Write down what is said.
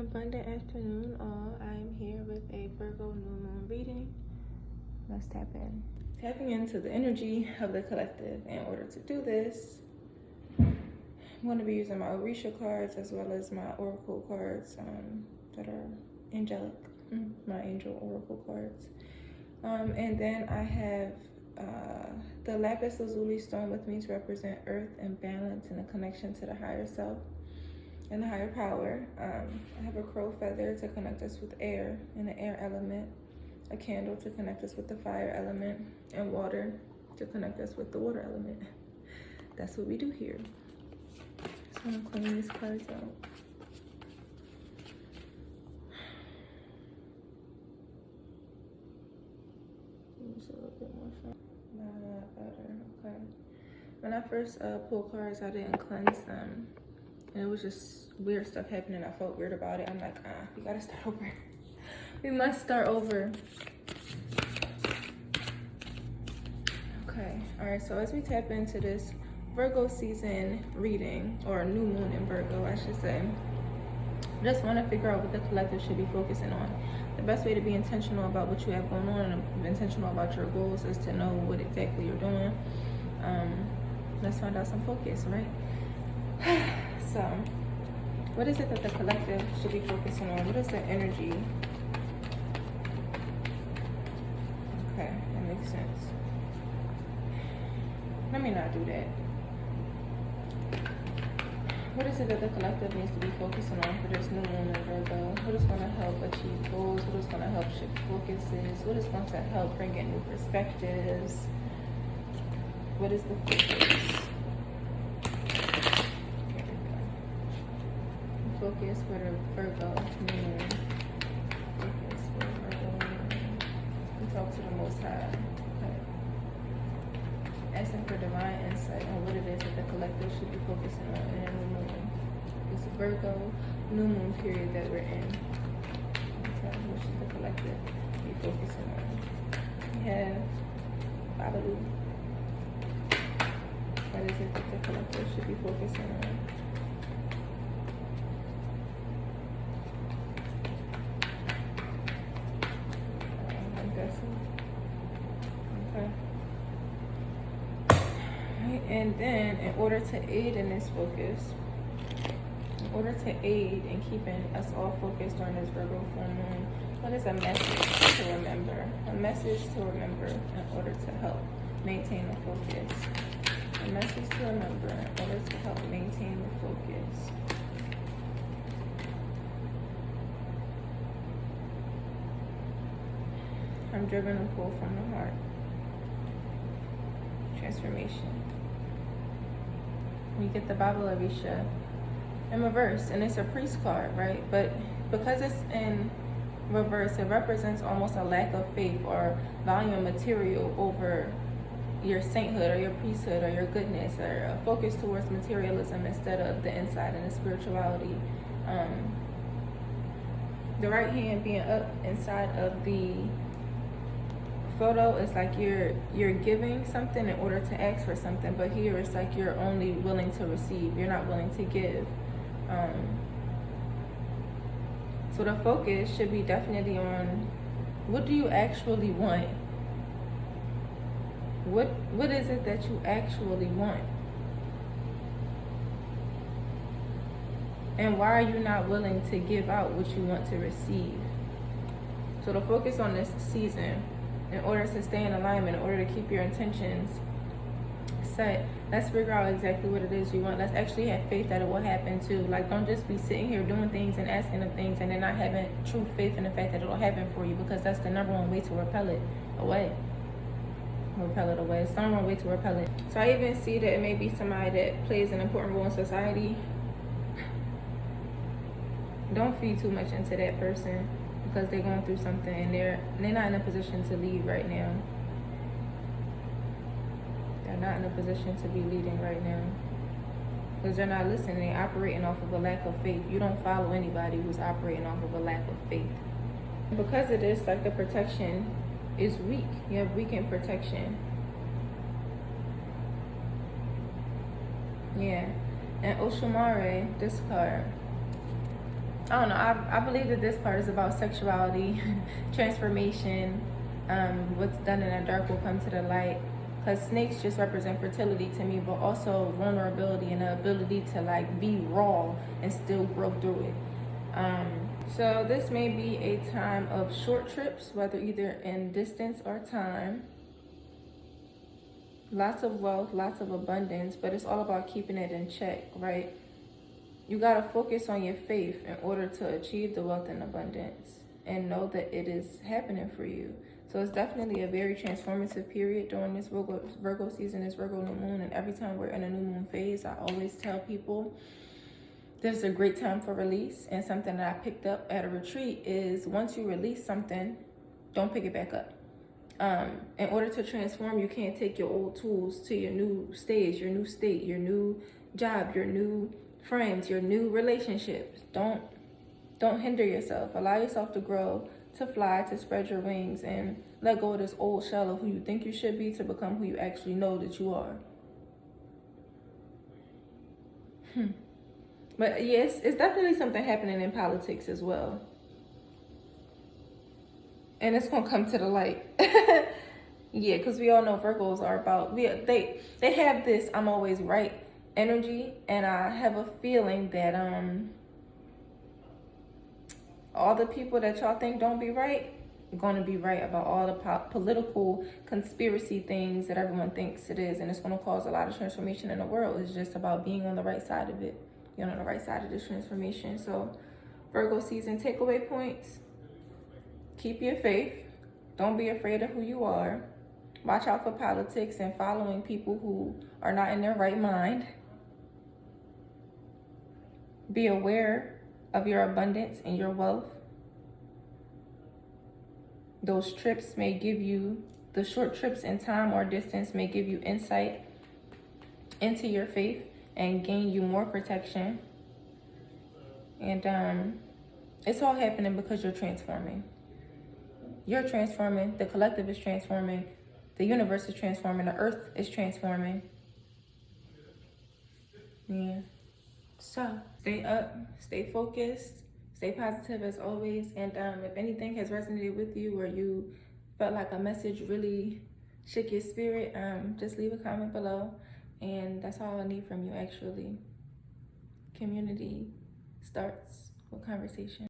Abundant afternoon, all. I am here with a Virgo new moon reading. Let's tap in. Tapping into the energy of the collective. In order to do this, I'm going to be using my Orisha cards as well as my oracle cards that are angelic, my angel oracle cards. And then I have the lapis lazuli stone with me to represent earth and balance and a connection to the higher self and the higher power. I have a crow feather to connect us with air and the air element, a candle to connect us with the fire element, and water to connect us with the water element. That's what we do here. So I'm gonna clean these cards out. Use a little bit more fun. Better, okay. When I first pulled cards, I didn't cleanse them. And it was just weird stuff happening. I felt weird about it. I'm like, we gotta start over. We must start over. Okay, all right, so as we tap into this Virgo season reading, or new moon in Virgo, I should say, just want to figure out what the collective should be focusing on. The best way to be intentional about what you have going on and intentional about your goals is to know what exactly you're doing. Let's find out some focus, right? So, what is it that the collective should be focusing on? What is the energy? Okay, that makes sense. Let me not do that. What is it that the collective needs to be focusing on for this new moon in Virgo? What is going to help achieve goals? What is going to help shift focuses? What is going to help bring in new perspectives? What is the focus? Focus for the Virgo new moon. Focus for the Virgo new moon. We talk to the Most High. Okay. Asking for divine insight on what it is that the collective should be focusing on in a new moon. This Virgo new moon period that we're in. Okay. What should the collective be focusing on? We have Babalu. What is it that the collective should be focusing on? Okay. Right. And then, in order to aid in this focus, in order to aid in keeping us all focused on this Virgo full moon, what is a message to remember? A message to remember in order to help maintain the focus. A message to remember in order to help maintain the focus. I'm driven and pulled from the heart. Transformation. We get the Bible Orisha in reverse, and it's a priest card, right? But because it's in reverse, it represents almost a lack of faith or valuing material over your sainthood or your priesthood or your goodness, or a focus towards materialism instead of the inside and the spirituality. The right hand being up inside of the photo is like you're giving something in order to ask for something, but here it's like you're only willing to receive, you're not willing to give. So the focus should be definitely on what do you actually want? What is it that you actually want? And why are you not willing to give out what you want to receive? So the focus on this season, in order to stay in alignment, in order to keep your intentions set, let's figure out exactly what it is you want. Let's actually have faith that it will happen too. Like, don't just be sitting here doing things and asking of things and then not having true faith in the fact that it will happen for you, because that's the number one way to repel it away. Repel it away. It's the number one way to repel it. So I even see that it may be somebody that plays an important role in society. Don't feed too much into that person, because they're going through something and they're not in a position to lead right now. They're not in a position to be leading right now, because they're not listening. They're operating off of a lack of faith. You don't follow anybody who's operating off of a lack of faith. Because of this, like, the protection is weak. You have weakened protection. Yeah. And Oshumare, this card, I don't know. I believe that this card is about sexuality, transformation. What's done in the dark will come to the light. Because snakes just represent fertility to me, but also vulnerability and the ability to like be raw and still grow through it. So this may be a time of short trips, whether either in distance or time. Lots of wealth, lots of abundance, but it's all about keeping it in check, right? You got to focus on your faith in order to achieve the wealth and abundance and know that it is happening for you. So it's definitely a very transformative period during this Virgo season, this Virgo new moon. And every time we're in a new moon phase, I always tell people this is a great time for release. And something that I picked up at a retreat is once you release something, don't pick it back up. In order to transform, you can't take your old tools to your new stage, your new state, your new job, your new friends, your new relationships. Don't hinder yourself. Allow yourself to grow, to fly, to spread your wings, and let go of this old shell of who you think you should be to become who you actually know that you are. But yes, it's definitely something happening in politics as well. And it's gonna come to the light. Yeah, because we all know Virgos are about they have this I'm always right energy, and I have a feeling that all the people that y'all think don't be right gonna be right about all the political conspiracy things that everyone thinks it is, and it's gonna cause a lot of transformation in the world. It's just about being on the right side of it, on the right side of this transformation. So Virgo season takeaway points: keep your faith, don't be afraid of who you are, watch out for politics and following people who are not in their right mind, be aware of your abundance and your wealth. Those trips may give you, the short trips in time or distance may give you insight into your faith and gain you more protection. And it's all happening because you're transforming. You're transforming, the collective is transforming, the universe is transforming, the earth is transforming. Yeah. So stay up, stay focused, stay positive as always. And if anything has resonated with you or you felt like a message really shook your spirit, just leave a comment below. And that's all I need from you, actually. Community starts with conversation.